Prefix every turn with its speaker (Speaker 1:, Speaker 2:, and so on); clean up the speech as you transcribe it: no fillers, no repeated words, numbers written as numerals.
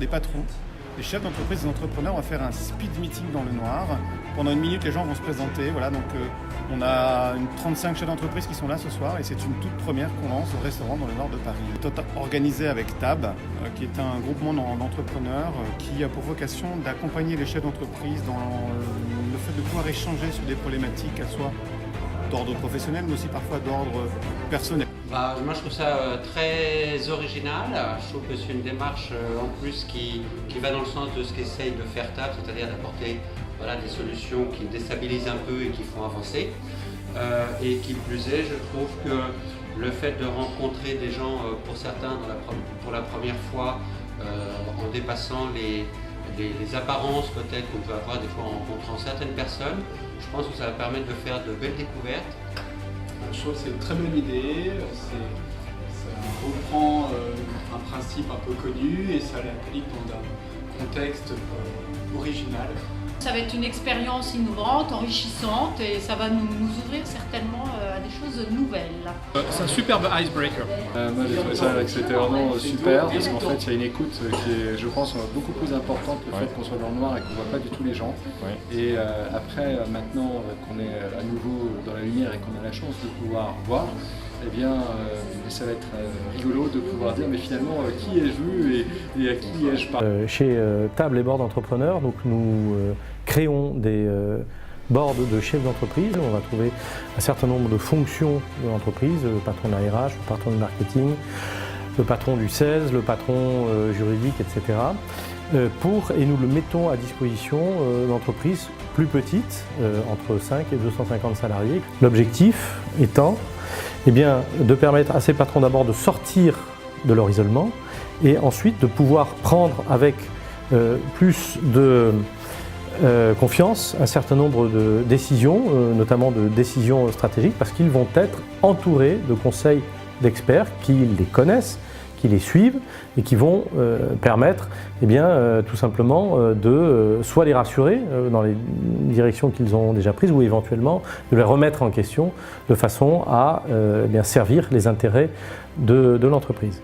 Speaker 1: des patrons, des chefs d'entreprise, des entrepreneurs. On va faire un speed meeting dans le noir. Pendant 1 minute, les gens vont se présenter. Voilà, donc on a 35 chefs d'entreprise qui sont là ce soir et c'est une toute première qu'on lance au restaurant dans le nord de Paris. Organisé avec TAB, qui est un groupement d'entrepreneurs qui a pour vocation d'accompagner les chefs d'entreprise dans le fait de pouvoir échanger sur des problématiques, qu'elles soient d'ordre professionnel, mais aussi parfois d'ordre personnel.
Speaker 2: Moi je trouve ça très original, je trouve que c'est une démarche en plus qui va dans le sens de ce qu'essaye de faire TAB, c'est-à-dire d'apporter des solutions qui déstabilisent un peu et qui font avancer. Et qui plus est, je trouve que le fait de rencontrer des gens, pour certains pour la première fois, en dépassant les apparences peut-être qu'on peut avoir des fois en rencontrant certaines personnes, je pense que ça va permettre de faire de belles découvertes.
Speaker 3: Je trouve que c'est une très bonne idée, ça reprend un principe un peu connu et ça l'applique dans un contexte original.
Speaker 4: Ça va être une expérience innovante, enrichissante et ça va nous ouvrir certainement à des choses nouvelles.
Speaker 5: C'est un superbe icebreaker.
Speaker 6: Moi j'ai trouvé ça que c'était vraiment super parce qu'en fait il y a une écoute qui est, je pense, beaucoup plus importante que le fait qu'on soit dans le noir et qu'on ne voit pas du tout les gens. Et après, maintenant qu'on est à nouveau dans la lumière et qu'on a la chance de pouvoir voir, eh bien, ça va être rigolo de pouvoir dire mais finalement qui ai-je vu et à qui ai-je parlé.
Speaker 7: Chez TAB les boards d'entrepreneurs, donc nous créons des boards de chefs d'entreprise. On va trouver un certain nombre de fonctions de l'entreprise, le patron de la RH, le patron du marketing, le patron du 16, le patron juridique, etc. Et nous le mettons à disposition d'entreprises plus petites, entre 5 et 250 salariés. L'objectif étant de permettre à ces patrons d'abord de sortir de leur isolement et ensuite de pouvoir prendre avec plus de confiance un certain nombre de décisions, notamment de décisions stratégiques, parce qu'ils vont être entourés de conseils d'experts qui les connaissent, qui les suivent et qui vont permettre tout simplement de soit les rassurer dans les directions qu'ils ont déjà prises ou éventuellement de les remettre en question de façon à servir les intérêts de l'entreprise.